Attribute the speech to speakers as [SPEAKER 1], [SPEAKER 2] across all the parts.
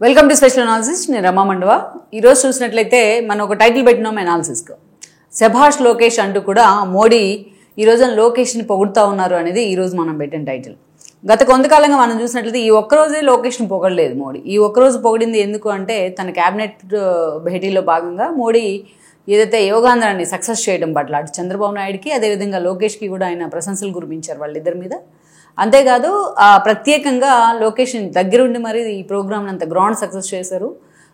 [SPEAKER 1] Welcome to special analysis. నేను రమా మండవా. ఈరోజు చూసినట్లయితే మనం ఒక టైటిల్ పెట్టినాం అనాలిసిస్కు. శభాష్ లోకేష్ అంటూ కూడా మోడీ ఈ రోజున లోకేష్ని పొగుడుతూ ఉన్నారు అనేది ఈరోజు మనం పెట్టిన టైటిల్. గత కొంతకాలంగా మనం చూసినట్లయితే ఈ ఒక్కరోజే లోకేష్ని పొగడలేదు మోడీ. ఈ ఒక్కరోజు పొగిడింది ఎందుకు అంటే తన క్యాబినెట్ భేటీలో భాగంగా మోడీ ఏదైతే యోగాంధ్రాన్ని సక్సెస్ చేయడం పట్ల అటు చంద్రబాబు నాయుడుకి అదేవిధంగా లోకేష్కి కూడా ఆయన ప్రశంసలు కురిపించారు వాళ్ళిద్దరి మీద. అంతేకాదు ప్రత్యేకంగా లోకేష్ దగ్గరుండి మరి ఈ ప్రోగ్రామ్ని అంత గ్రౌండ్ సక్సెస్ చేశారు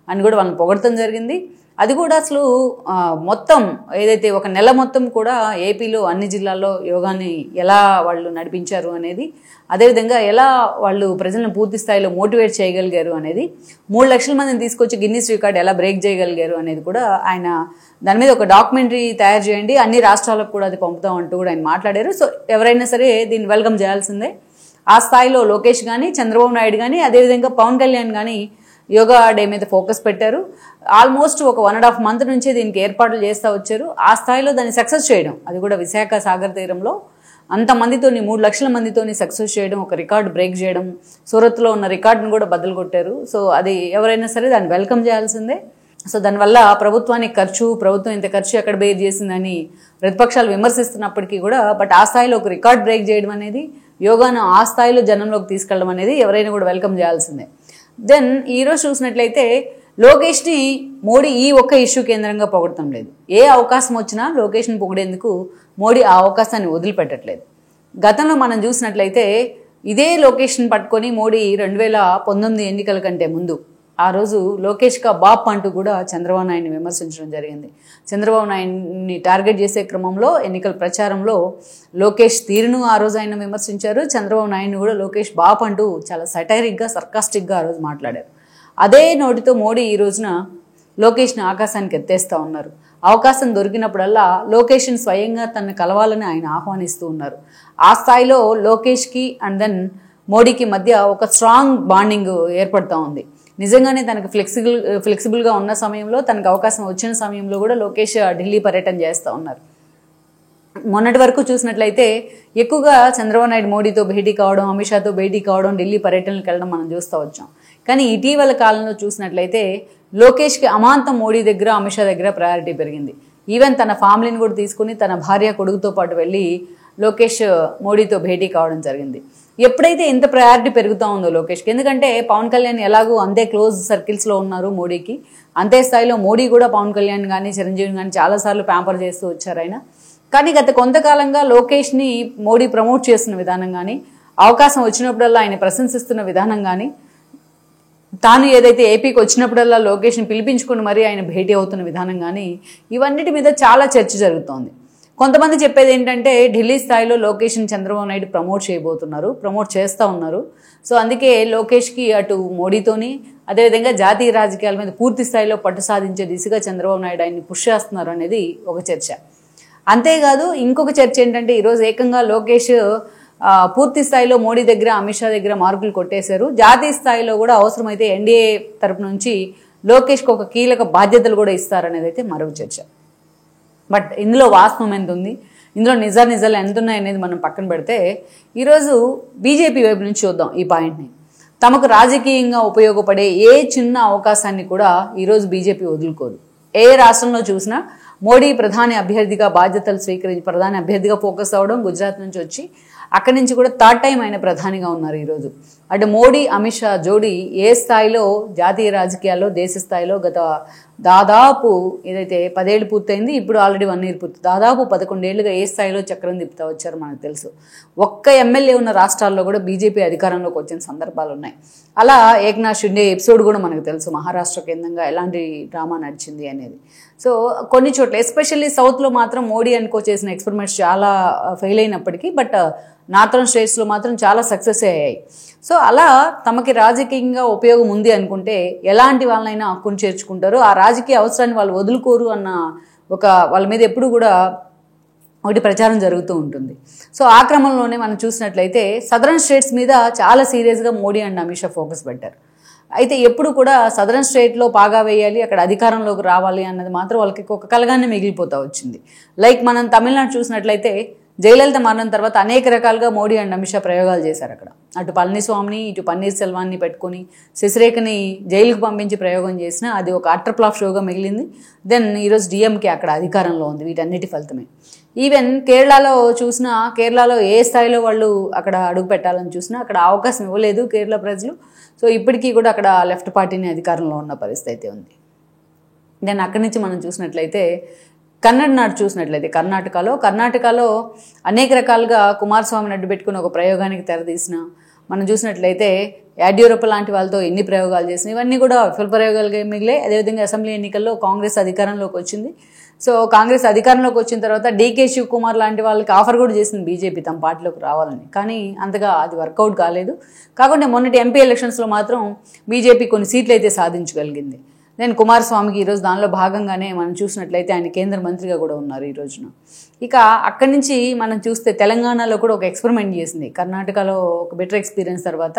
[SPEAKER 1] అని కూడా వాళ్ళని పొగడటం జరిగింది. అది కూడా అసలు మొత్తం ఏదైతే ఒక నెల మొత్తం కూడా ఏపీలో అన్ని జిల్లాల్లో యోగాని ఎలా వాళ్ళు నడిపించారు అనేది, అదేవిధంగా ఎలా వాళ్ళు ప్రజలను పూర్తి స్థాయిలో మోటివేట్ చేయగలిగారు అనేది, 3 లక్షల మందిని తీసుకొచ్చి గిన్నిస్ రికార్డ్ ఎలా బ్రేక్ చేయగలిగారు అనేది కూడా ఆయన దాని మీద ఒక డాక్యుమెంటరీ తయారు చేయండి, అన్ని రాష్ట్రాలకు కూడా అది పంపుతాం అంటూ కూడా ఆయన మాట్లాడారు. సో ఎవరైనా సరే దీన్ని వెల్కమ్ చేయాల్సిందే. ఆ స్థాయిలో లోకేష్ కానీ, చంద్రబాబు నాయుడు కానీ, అదేవిధంగా పవన్ కళ్యాణ్ కానీ యోగా డే మీద ఫోకస్ పెట్టారు. ఆల్మోస్ట్ ఒక 1.5 మంత్ నుంచే దీనికి ఏర్పాట్లు చేస్తూ వచ్చారు. ఆ స్థాయిలో దాన్ని సక్సెస్ చేయడం, అది కూడా విశాఖ సాగర్ తీరంలో అంతమందితోని 3 లక్షల మందితోని సక్సెస్ చేయడం, ఒక రికార్డు బ్రేక్ చేయడం, సూరత్లో ఉన్న రికార్డును కూడా బద్దలు కొట్టారు. సో అది ఎవరైనా సరే దాన్ని వెల్కమ్ చేయాల్సిందే. సో దానివల్ల ప్రభుత్వానికి ప్రభుత్వం ఇంత ఖర్చు ఎక్కడ బేర్ చేసిందని ప్రతిపక్షాలు విమర్శిస్తున్నప్పటికీ కూడా బట్ ఆ స్థాయిలో ఒక రికార్డ్ బ్రేక్ చేయడం అనేది, యోగాను ఆ స్థాయిలో జనంలోకి తీసుకెళ్ళడం అనేది ఎవరైనా కూడా వెల్కమ్ చేయాల్సిందే. దెన్ ఈరోజు చూసినట్లయితే లోకేష్ని మోడీ ఈ ఒక్క ఇష్యూ కేంద్రంగా పొగడటం లేదు. ఏ అవకాశం వచ్చినా లోకేష్ని పొగిడేందుకు మోడీ ఆ అవకాశాన్ని వదిలిపెట్టట్లేదు. గతంలో మనం చూసినట్లయితే ఇదే లోకేష్ని పట్టుకొని మోడీ 2019 ఎన్నికల కంటే ముందు ఆ రోజు లోకేష్ కా బాప్ అంటూ కూడా చంద్రబాబు నాయుడిని విమర్శించడం జరిగింది. చంద్రబాబు నాయుడిని టార్గెట్ చేసే క్రమంలో ఎన్నికల ప్రచారంలో లోకేష్ తీరును ఆ రోజు ఆయన విమర్శించారు. చంద్రబాబు నాయుడిని కూడా లోకేష్ బాప్ అంటూ చాలా సటైరిక్గా, సర్కాస్టిక్గా ఆ రోజు మాట్లాడారు. అదే నోటితో మోడీ ఈ రోజున లోకేష్ని ఆకాశానికి ఎత్తేస్తూ ఉన్నారు. అవకాశం దొరికినప్పుడల్లా లోకేష్ని స్వయంగా తనను కలవాలని ఆయన ఆహ్వానిస్తూ ఉన్నారు. ఆ స్థాయిలో లోకేష్కి అండ్ దెన్ మోడీకి మధ్య ఒక స్ట్రాంగ్ బాండింగ్ ఏర్పడుతూ ఉంది. నిజంగానే తనకు ఫ్లెక్సిబుల్గా ఉన్న సమయంలో, తనకు అవకాశం వచ్చిన సమయంలో కూడా లోకేష్ ఢిల్లీ పర్యటన చేస్తూ ఉన్నారు. మొన్నటి వరకు చూసినట్లయితే ఎక్కువగా చంద్రబాబు నాయుడు మోడీతో భేటీ కావడం, అమిత్ షాతో భేటీ కావడం, ఢిల్లీ పర్యటనలకు వెళ్ళడం మనం చూస్తూ వచ్చాం. కానీ ఇటీవల కాలంలో చూసినట్లయితే లోకేష్కి అమాంతం మోడీ దగ్గర, అమిత్ షా దగ్గర ప్రయారిటీ పెరిగింది. ఈవెన్ తన ఫ్యామిలీని కూడా తీసుకుని తన భార్య కొడుకుతో పాటు వెళ్ళి లోకేష్ మోడీతో భేటీ కావడం జరిగింది. ఎప్పుడైతే ఇంత ప్రయారిటీ పెరుగుతూ ఉందో లోకేష్కి, ఎందుకంటే పవన్ కళ్యాణ్ ఎలాగూ అంతే క్లోజ్ సర్కిల్స్లో ఉన్నారు మోడీకి, అంతే స్థాయిలో మోడీ కూడా పవన్ కళ్యాణ్ కానీ చిరంజీవిని కానీ చాలాసార్లు ప్యాంపర్ చేస్తూ వచ్చారు ఆయన. కానీ గత కొంతకాలంగా లోకేష్ని మోడీ ప్రమోట్ చేస్తున్న విధానం కానీ, అవకాశం వచ్చినప్పుడల్లా ఆయన ప్రశంసిస్తున్న విధానం కానీ, తాను ఏదైతే ఏపీకి వచ్చినప్పుడల్లా లోకేష్ని పిలిపించుకుని మరీ ఆయన భేటీ అవుతున్న విధానం కానీ, ఇవన్నిటి మీద చాలా చర్చ జరుగుతోంది. కొంతమంది చెప్పేది ఏంటంటే ఢిల్లీ స్థాయిలో లోకేష్ని చంద్రబాబు నాయుడు ప్రమోట్ చేస్తూ ఉన్నారు. సో అందుకే లోకేష్కి అటు మోడీతోని, అదేవిధంగా జాతీయ రాజకీయాల మీద పూర్తి స్థాయిలో పట్టు సాధించే దిశగా చంద్రబాబు నాయుడు ఆయన్ని పుష్ చేస్తున్నారు అనేది ఒక చర్చ. అంతేకాదు ఇంకొక చర్చ ఏంటంటే ఈరోజు ఏకంగా లోకేష్ పూర్తి స్థాయిలో మోడీ దగ్గర, అమిత్ షా దగ్గర మార్కులు కొట్టేశారు. జాతీయ స్థాయిలో కూడా అవసరమైతే ఎన్డీఏ తరపు నుంచి లోకేష్కి ఒక కీలక బాధ్యతలు కూడా ఇస్తారనేది అయితే మరొక చర్చ. బట్ ఇందులో వాస్తవం ఎంత ఉంది, ఇందులో నిజాలు ఎంత ఉన్నాయనేది మనం పక్కన పెడితే ఈరోజు బీజేపీ వైపు నుంచి చూద్దాం ఈ పాయింట్ని. తమకు రాజకీయంగా ఉపయోగపడే ఏ చిన్న అవకాశాన్ని కూడా ఈరోజు బీజేపీ వదులుకోదు. ఏ రాష్ట్రంలో చూసినా మోడీ ప్రధాని అభ్యర్థిగా బాధ్యతలు స్వీకరించి ప్రధాని అభ్యర్థిగా ఫోకస్ అవ్వడం, గుజరాత్ నుంచి వచ్చి అక్కడి నుంచి కూడా 3rd టైం ఆయన ప్రధానిగా ఉన్నారు ఈరోజు. అటు మోడీ అమిత్ షా జోడీ ఏ స్థాయిలో జాతీయ రాజకీయాల్లో, దేశ స్థాయిలో గత దాదాపు ఏదైతే 10 ఏళ్ళు పూర్తయింది, ఇప్పుడు ఆల్రెడీ 1 ఇయర్ పూర్తి, దాదాపు 11 ఏళ్ళుగా ఏ స్థాయిలో చక్రం తిప్పుతా వచ్చారు మనకు తెలుసు. ఒక్క ఎమ్మెల్యే ఉన్న రాష్ట్రాల్లో కూడా బీజేపీ అధికారంలోకి వచ్చిన సందర్భాలు ఉన్నాయి. అలా ఏక్నాథ్ షిండే ఎపిసోడ్ కూడా మనకు తెలుసు, మహారాష్ట్ర కేంద్రంగా ఎలాంటి డ్రామా నడిచింది అనేది. సో కొన్ని చోట్ల ఎస్పెషల్లీ సౌత్లో మాత్రం మోడీ అనుకో చేసిన ఎక్స్పెరిమెంట్స్ చాలా ఫెయిల్ అయినప్పటికీ బట్ నార్థన్ స్టేట్స్లో మాత్రం చాలా సక్సెస్ అయ్యాయి. సో అలా తమకి రాజకీయంగా ఉపయోగం ఉంది అనుకుంటే ఎలాంటి వాళ్ళనైనా హక్కును చేర్చుకుంటారు, ఆ రాజకీయ అవసరాన్ని వాళ్ళు వదులుకోరు అన్న ఒక వాళ్ళ మీద ఎప్పుడు కూడా ఒకటి ప్రచారం జరుగుతూ ఉంటుంది. సో ఆ క్రమంలోనే మనం చూసినట్లయితే సదరన్ స్టేట్స్ మీద చాలా సీరియస్గా మోడీ అండ్ అమిత్ షా ఫోకస్ పెట్టారు. అయితే ఎప్పుడు కూడా సదరన్ స్టేట్లో పాగా వేయాలి, అక్కడ అధికారంలోకి రావాలి అన్నది మాత్రం వాళ్ళకి ఒక కలగానే మిగిలిపోతూ వచ్చింది. లైక్ మనం తమిళనాడు చూసినట్లయితే జయలలిత మరణం తర్వాత అనేక రకాలుగా మోడీ అండ్ అమిత్ షా ప్రయోగాలు చేశారు అక్కడ. అటు పళనిస్వామిని ఇటు పన్నీర్ సెల్వాన్ని పెట్టుకొని శశిరేఖని జైలుకు పంపించి ప్రయోగం చేసినా అది ఒక అట్టర్ ఫ్లాప్ షోగా మిగిలింది. దెన్ ఈరోజు డిఎంకే అక్కడ అధికారంలో ఉంది. వీటన్నిటి ఫలితమే. ఈవెన్ కేరళలో చూసినా, కేరళలో ఏ స్థాయిలో వాళ్ళు అక్కడ అడుగు పెట్టాలని చూసినా అక్కడ అవకాశం ఇవ్వలేదు కేరళ ప్రజలు. సో ఇప్పటికీ కూడా అక్కడ లెఫ్ట్ పార్టీని అధికారంలో ఉన్న పరిస్థితి అయితే ఉంది. దెన్ అక్కడి నుంచి మనం చూసినట్లయితే కన్నడ చూసినట్లయితే కర్ణాటకలో అనేక రకాలుగా కుమారస్వామిని అడ్డు పెట్టుకుని ఒక ప్రయోగానికి తెరదీసిన మనం చూసినట్లయితే యాడ్యూరప్ప లాంటి వాళ్ళతో ఎన్ని ప్రయోగాలు చేసినా ఇవన్నీ కూడా విఫల ప్రయోగాలుగా మిగిలాయి. అదేవిధంగా అసెంబ్లీ ఎన్నికల్లో కాంగ్రెస్ అధికారంలోకి వచ్చింది. సో కాంగ్రెస్ అధికారంలోకి వచ్చిన తర్వాత డీకే శివకుమార్ లాంటి వాళ్ళకి ఆఫర్ కూడా చేసింది బీజేపీ తమ పార్టీలోకి రావాలని. కానీ అంతగా అది వర్కౌట్ కాలేదు. కాకుండా మొన్నటి ఎంపీ ఎలక్షన్స్లో మాత్రం బీజేపీ కొన్ని సీట్లు అయితే సాధించగలిగింది. నేను కుమారస్వామికి ఈరోజు దానిలో భాగంగానే మనం చూసినట్లయితే ఆయన కేంద్ర మంత్రిగా కూడా ఉన్నారు ఈ రోజున. ఇక అక్కడి నుంచి మనం చూస్తే తెలంగాణలో కూడా ఒక ఎక్స్పెరిమెంట్ చేసింది. కర్ణాటకలో ఒక బెటర్ ఎక్స్పీరియన్స్ తర్వాత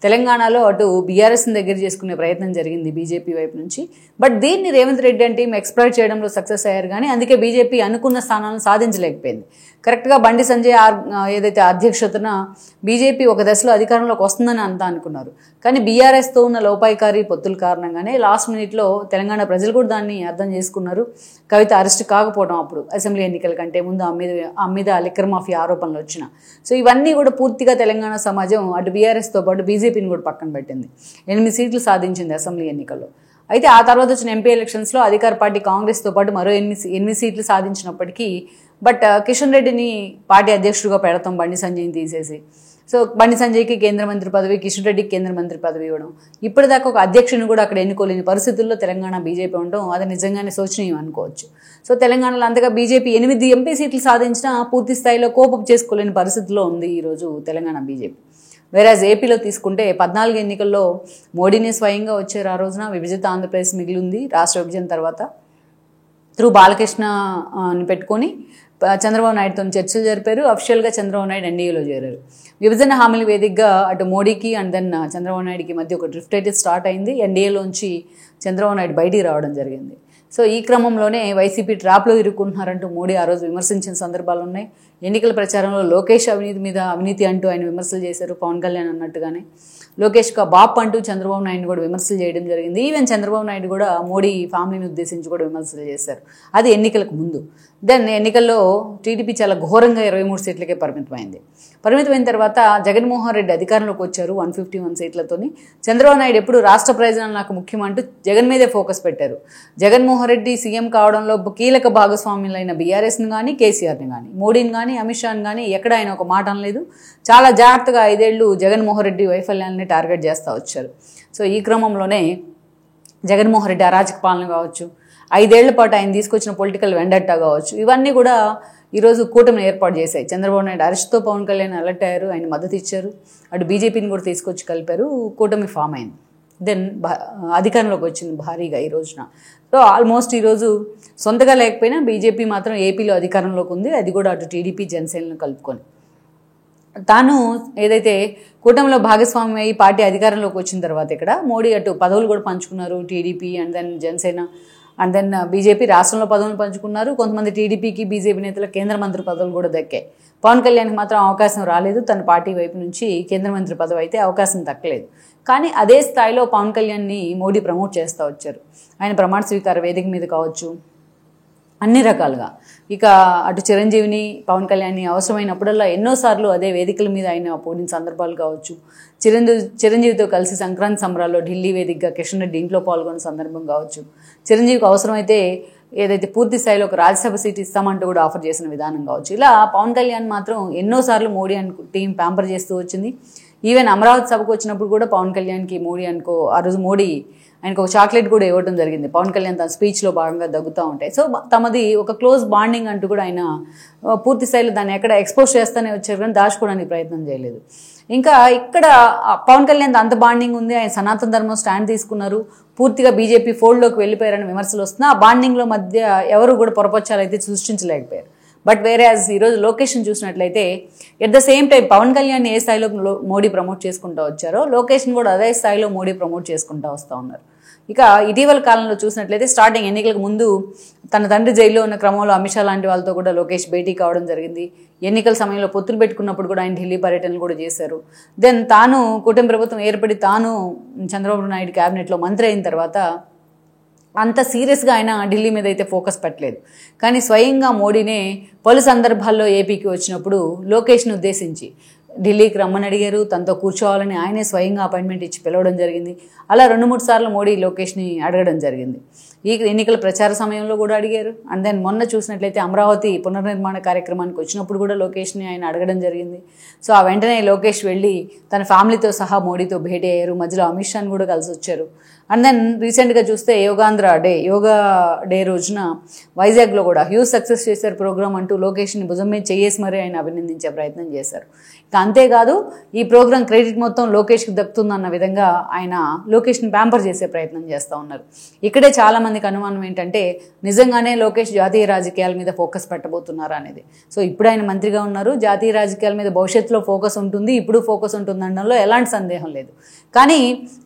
[SPEAKER 1] తెలంగాణలో అటు బీఆర్ఎస్ని దగ్గర చేసుకునే ప్రయత్నం జరిగింది బీజేపీ వైపు నుంచి. బట్ దీన్ని రేవంత్ రెడ్డి అంటే ఎక్స్ప్లాయిట్ చేయడంలో సక్సెస్ అయ్యారు. కానీ అందుకే బీజేపీ అనుకున్న స్థానాలను సాధించలేకపోయింది. కరెక్ట్గా బండి సంజయ్ ఏదైతే అధ్యక్షతన బీజేపీ ఒక దశలో అధికారంలోకి వస్తుందని అంతా అనుకున్నారు. కానీ బీఆర్ఎస్తో ఉన్న లోపాయికారి పొత్తుల కారణంగానే లాస్ట్ మినిట్లో తెలంగాణ ప్రజలు కూడా దాన్ని అర్థం చేసుకున్నారు. కవిత అరెస్ట్ కాకపోవడం అప్పుడు అసెంబ్లీ ఎన్నికల కంటే ముందు ఆ మీద లిక్కర్ మాఫియా ఆరోపణలు వచ్చిన. సో ఇవన్నీ కూడా పూర్తిగా తెలంగాణ సమాజం అటు బీఆర్ఎస్తో పాటు బీజేపీని కూడా పక్కన పెట్టింది. 8 సీట్లు సాధించింది అసెంబ్లీ ఎన్నికల్లో. అయితే ఆ తర్వాత వచ్చిన ఎంపీ ఎలక్షన్స్లో అధికార పార్టీ కాంగ్రెస్తో పాటు మరో 8 సీట్లు సాధించినప్పటికీ బట్ కిషన్ రెడ్డిని పార్టీ అధ్యక్షుడిగా పెడతాం బండి సంజయ్ని తీసేసి. సో బండి సంజయ్కి కేంద్ర మంత్రి పదవి, కిషన్ రెడ్డికి కేంద్ర మంత్రి పదవి ఇవ్వడం, ఇప్పటిదాకా ఒక అధ్యక్షుని కూడా అక్కడ ఎన్నుకోలేని పరిస్థితుల్లో తెలంగాణ బీజేపీ ఉండడం అది నిజంగానే శోచనీయం అనుకోవచ్చు. సో తెలంగాణలో అంతగా బీజేపీ 8 ఎంపీ సీట్లు సాధించినా పూర్తి స్థాయిలో కోపం చేసుకోలేని పరిస్థితిలో ఉంది ఈరోజు తెలంగాణ బీజేపీ. వేరాజ్ ఏపీలో తీసుకుంటే 14 ఎన్నికల్లో మోడీనే స్వయంగా వచ్చారు. ఆ రోజున విభజిత ఆంధ్రప్రదేశ్ మిగిలింది రాష్ట్ర విభజన తర్వాత. త్రూ బాలకృష్ణని పెట్టుకొని చంద్రబాబు నాయుడుతో చర్చలు జరిపారు. అఫిషియల్గా చంద్రబాబు నాయుడు ఎన్డీఏలో చేరారు. విభజన హామీల వేదికగా అటు మోడీకి అండ్ దెన్ చంద్రబాబు నాయుడుకి మధ్య ఒక డ్రిఫ్ట్ అయితే స్టార్ట్ అయింది. ఎన్డీఏలోంచి చంద్రబాబు నాయుడు బయటికి రావడం జరిగింది. సో ఈ క్రమంలోనే వైసీపీ ట్రాప్లో ఇరుక్కుంటున్నారంటూ మోడీ ఆ రోజు విమర్శించిన సందర్భాలు ఉన్నాయి. ఎన్నికల ప్రచారంలో లోకేష్ అవినీతి అంటూ ఆయన విమర్శలు చేశారు. పవన్ కళ్యాణ్ అన్నట్టుగానే లోకేష్గా బాప్ అంటూ చంద్రబాబు నాయుడు కూడా విమర్శలు చేయడం జరిగింది. ఈవెన్ చంద్రబాబు నాయుడు కూడా మోడీ ఫ్యామిలీని ఉద్దేశించి కూడా విమర్శలు చేశారు. అది ఎన్నికలకు ముందు. దెన్ ఎన్నికల్లో టీడీపీ చాలా ఘోరంగా 23 సీట్లకే పరిమితమైన తర్వాత జగన్మోహన్ రెడ్డి అధికారంలోకి వచ్చారు 151 సీట్లతోని. చంద్రబాబు నాయుడు ఎప్పుడు రాష్ట్ర ప్రయోజనాలు నాకు ముఖ్యం అంటూ జగన్ మీదే ఫోకస్ పెట్టారు. జగన్మోహన్ రెడ్డి సీఎం కావడంలో కీలక భాగస్వామ్యులైన బీఆర్ఎస్ని కానీ, కేసీఆర్ని కానీ, మోడీని కానీ, అమిత్ షాని కానీ ఎక్కడ ఆయన ఒక మాట అనలేదు. చాలా జాగ్రత్తగా 5 ఏళ్లు జగన్మోహన్ రెడ్డి వైఫల్యాన్ని టార్గెట్ చేస్తూ వచ్చారు. సో ఈ క్రమంలోనే జగన్మోహన్ రెడ్డి అరాచక పాలన కావచ్చు, 5 ఏళ్ల పాటు ఆయన తీసుకొచ్చిన పొలిటికల్ వెండట్టా కావచ్చు, ఇవన్నీ కూడా ఈరోజు కూటమిని ఏర్పాటు చేశాయి. చంద్రబాబు నాయుడు అరెస్ట్తో పవన్ కళ్యాణ్ అలర్ట్ అయ్యారు, ఆయన మద్దతు ఇచ్చారు. అటు బీజేపీని కూడా తీసుకొచ్చి కలిపారు, కూటమి ఫామ్ అయింది. దెన్ అధికారంలోకి వచ్చింది భారీగా ఈ రోజున. సో ఆల్మోస్ట్ ఈరోజు సొంతగా లేకపోయినా బీజేపీ మాత్రం ఏపీలో అధికారంలోకి ఉంది. అది కూడా అటు టీడీపీ జనసేనను కలుపుకొని. తాను ఏదైతే కూటమిలో భాగస్వామ్యం అయ్యి పార్టీ అధికారంలోకి వచ్చిన తర్వాత ఇక్కడ మోడీ అటు పదవులు కూడా పంచుకున్నారు. TDP and then Janasena and then BJP రాష్ట్రంలో పదవులు పంచుకున్నారు. కొంతమంది టీడీపీకి బీజేపీ నేతల కేంద్ర మంత్రి పదవులు కూడా దక్కాయి. పవన్ కళ్యాణ్కి మాత్రం అవకాశం రాలేదు. తన పార్టీ వైపు నుంచి కేంద్ర మంత్రి పదవి అయితే అవకాశం దక్కలేదు. కానీ అదే స్థాయిలో పవన్ కళ్యాణ్ని మోడీ ప్రమోట్ చేస్తూ వచ్చారు. ఆయన ప్రమాణ స్వీకార వేదిక మీద కావచ్చు, అన్ని రకాలుగా. ఇక అటు చిరంజీవిని, పవన్ కళ్యాణ్ని అవసరమైనప్పుడల్లా ఎన్నోసార్లు అదే వేదికల మీద ఆయన పోయిన సందర్భాలు కావచ్చు. చిరంజీవితో కలిసి సంక్రాంతి సంబరాల్లో ఢిల్లీ వేదికగా కిషన్ రెడ్డి ఇంట్లో పాల్గొన్న సందర్భం కావచ్చు. చిరంజీవికి అవసరమైతే ఏదైతే పూర్తి స్థాయిలో ఒక రాజ్యసభ సీట్ ఇస్తామంటూ కూడా ఆఫర్ చేసిన విధానం కావచ్చు. ఇలా పవన్ కళ్యాణ్ మాత్రం ఎన్నోసార్లు మోడీ టీం ప్యాంపర్ చేస్తూ వచ్చింది. ఈవెన్ అమరావతి సభకు వచ్చినప్పుడు కూడా పవన్ కళ్యాణ్కి ఆ రోజు మోడీ ఆయనకు ఒక చాక్లెట్ కూడా ఇవ్వడం జరిగింది. పవన్ కళ్యాణ్ తన స్పీచ్లో భాగంగా దగ్గుతూ ఉంటాయి. సో తమది ఒక క్లోజ్ బాండింగ్ అంటూ కూడా ఆయన పూర్తి స్థాయిలో దాన్ని ఎక్కడ ఎక్స్పోజ్ చేస్తూనే వచ్చారు, కానీ దాచుకోవడానికి ప్రయత్నం చేయలేదు. ఇంకా ఇక్కడ పవన్ కళ్యాణ్ అంత బాండింగ్ ఉంది, ఆయన సనాతన ధర్మం స్టాండ్ తీసుకున్నారు, పూర్తిగా బీజేపీ ఫోల్డ్లోకి వెళ్ళిపోయారని విమర్శలు వస్తున్నా ఆ బాండింగ్లో మధ్య ఎవరు కూడా పొరపచ్చాలు అయితే సృష్టించలేకపోయారు. బట్ వేరే ఈరోజు లొకేషన్ చూసినట్లయితే at the same time Pawan Kalyan ఏ స్థాయిలో మోడీ ప్రమోట్ చేసుకుంటూ వచ్చారో లొకేషన్ కూడా అదే స్థాయిలో మోడీ ప్రమోట్ చేసుకుంటూ వస్తూ ఉన్నారు. ఇక ఇటీవల కాలంలో చూసినట్లయితే స్టార్టింగ్ ఎన్నికలకు ముందు తన తండ్రి జైల్లో ఉన్న క్రమంలో అమిత్ షా లాంటి వాళ్ళతో కూడా లోకేష్ భేటీ కావడం జరిగింది. ఎన్నికల సమయంలో పొత్తులు పెట్టుకున్నప్పుడు కూడా ఆయన ఢిల్లీ పర్యటనలు కూడా చేశారు. దెన్ తాను కూటమి ప్రభుత్వం ఏర్పడి తాను చంద్రబాబు నాయుడు క్యాబినెట్లో మంత్రి అయిన తర్వాత అంత సీరియస్గా ఆయన ఢిల్లీ మీద అయితే ఫోకస్ పెట్టలేదు. కానీ స్వయంగా మోడీనే పలు సందర్భాల్లో ఏపీకి వచ్చినప్పుడు లోకేష్ను ఉద్దేశించి ఢిల్లీకి రమ్మని అడిగారు, తనతో కూర్చోవాలని ఆయనే స్వయంగా అపాయింట్మెంట్ ఇచ్చి పిలవడం జరిగింది. అలా 2-3 సార్లు మోడీ లోకేష్ని అడగడం జరిగింది. ఈ ఎన్నికల ప్రచార సమయంలో కూడా అడిగారు. అండ్ దెన్ మొన్న చూసినట్లయితే అమరావతి పునర్నిర్మాణ కార్యక్రమానికి వచ్చినప్పుడు కూడా లోకేష్ని ఆయన అడగడం జరిగింది. సో ఆ వెంటనే లోకేష్ వెళ్ళి తన ఫ్యామిలీతో సహా మోడీతో భేటీ అయ్యారు. మధ్యలో అమిత్ షాని కూడా కలిసి వచ్చారు. అండ్ దెన్ రీసెంట్గా చూస్తే యోగా డే రోజున వైజాగ్లో కూడా హ్యూజ్ సక్సెస్ చేశారు ప్రోగ్రామ్ అంటూ లోకేష్ని భుజం మీద చేసి మరీ ఆయన అభినందించే ప్రయత్నం చేశారు. ఇక అంతేకాదు ఈ ప్రోగ్రాం క్రెడిట్ మొత్తం లోకేష్కి దక్కుతుందన్న విధంగా ఆయన లోకేష్ని ప్యాంపర్ చేసే ప్రయత్నం చేస్తూ ఉన్నారు. ఇక్కడే చాలామందికి అనుమానం ఏంటంటే నిజంగానే లోకేష్ జాతీయ రాజకీయాల మీద ఫోకస్ పెట్టబోతున్నారా అనేది. సో ఇప్పుడు ఆయన మంత్రిగా ఉన్నారు, జాతీయ రాజకీయాల మీద భవిష్యత్తులో ఫోకస్ ఉంటుంది, ఇప్పుడు ఫోకస్ ఉంటుంది అనడంలో ఎలాంటి సందేహం లేదు. కానీ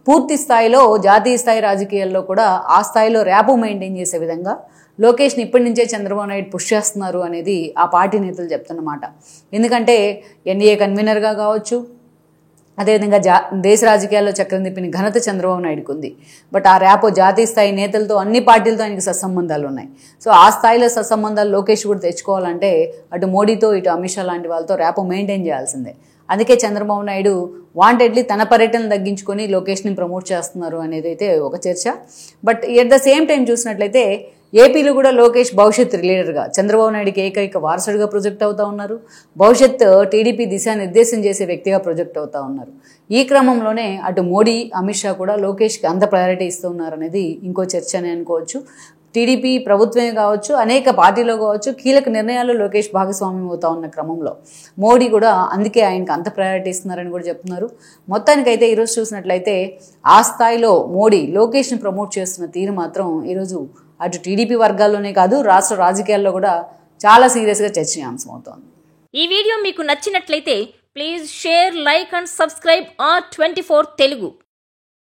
[SPEAKER 1] పూర్తి స్థాయిలో జాతీయ స్థాయి రాజకీయాల్లో కూడా ఆ స్థాయిలో ర్యాపు మెయింటైన్ చేసే విధంగా లోకేష్ని ఇప్పటి నుంచే చంద్రబాబు నాయుడు పుష్ చేస్తున్నారు అనేది ఆ పార్టీ నేతలు చెప్తున్నమాట. ఎందుకంటే ఎన్డీఏ కన్వీనర్గా కావచ్చు, అదేవిధంగా దేశ రాజకీయాల్లో చక్రం తిప్పిన ఘనత చంద్రబాబు నాయుడుకు ఉంది. బట్ ఆ ర్యాపో జాతీయ స్థాయి నేతలతో అన్ని పార్టీలతో ఆయనకి సత్సంబంధాలు ఉన్నాయి. సో ఆ స్థాయిలో సత్సంబంధాలు లోకేష్ కూడా తెచ్చుకోవాలంటే అటు మోడీతో ఇటు అమిత్ షా లాంటి వాళ్ళతో ర్యాపో మెయింటైన్ చేయాల్సిందే. అందుకే చంద్రబాబు నాయుడు వాంటెడ్లీ తన పర్యటనలు తగ్గించుకొని లోకేష్ని ప్రమోట్ చేస్తున్నారు అనేది అయితే ఒక చర్చ. But at the same time చూసినట్లయితే ఏపీలో కూడా లోకేష్ భవిష్యత్ లీడర్గా చంద్రబాబు నాయుడికి ఏకైక వారసుడిగా ప్రొజెక్ట్ అవుతూ ఉన్నారు. భవిష్యత్ టీడీపీ దిశానిర్దేశం చేసే వ్యక్తిగా ప్రొజెక్ట్ అవుతూ ఉన్నారు. ఈ క్రమంలోనే అటు మోడీ అమిత్ షా కూడా లోకేష్కి అంత ప్రయారిటీ ఇస్తూ ఉన్నారు అనేది ఇంకో చర్చ అని అనుకోవచ్చు. టీడీపీ ప్రభుత్వమే కావచ్చు, అనేక పార్టీలో కావచ్చు, కీలక నిర్ణయాల్లో లోకేష్ భాగస్వామ్యం అవుతా ఉన్న క్రమంలో మోడీ కూడా అందుకే ఆయనకు అంత ప్రయారిటీ ఇస్తున్నారని కూడా చెప్తున్నారు. మొత్తానికైతే ఈరోజు చూసినట్లయితే ఆ స్థాయిలో మోడీ లోకేష్ని ప్రమోట్ చేస్తున్న తీరు మాత్రం ఈరోజు అటు టీడీపీ వర్గాల్లోనే కాదు రాష్ట్ర రాజకీయాల్లో కూడా చాలా సీరియస్గా చర్చనీయాంశం అవుతోంది.
[SPEAKER 2] ఈ వీడియో మీకు నచ్చినట్లయితే please share, like and subscribe R24 Telugu.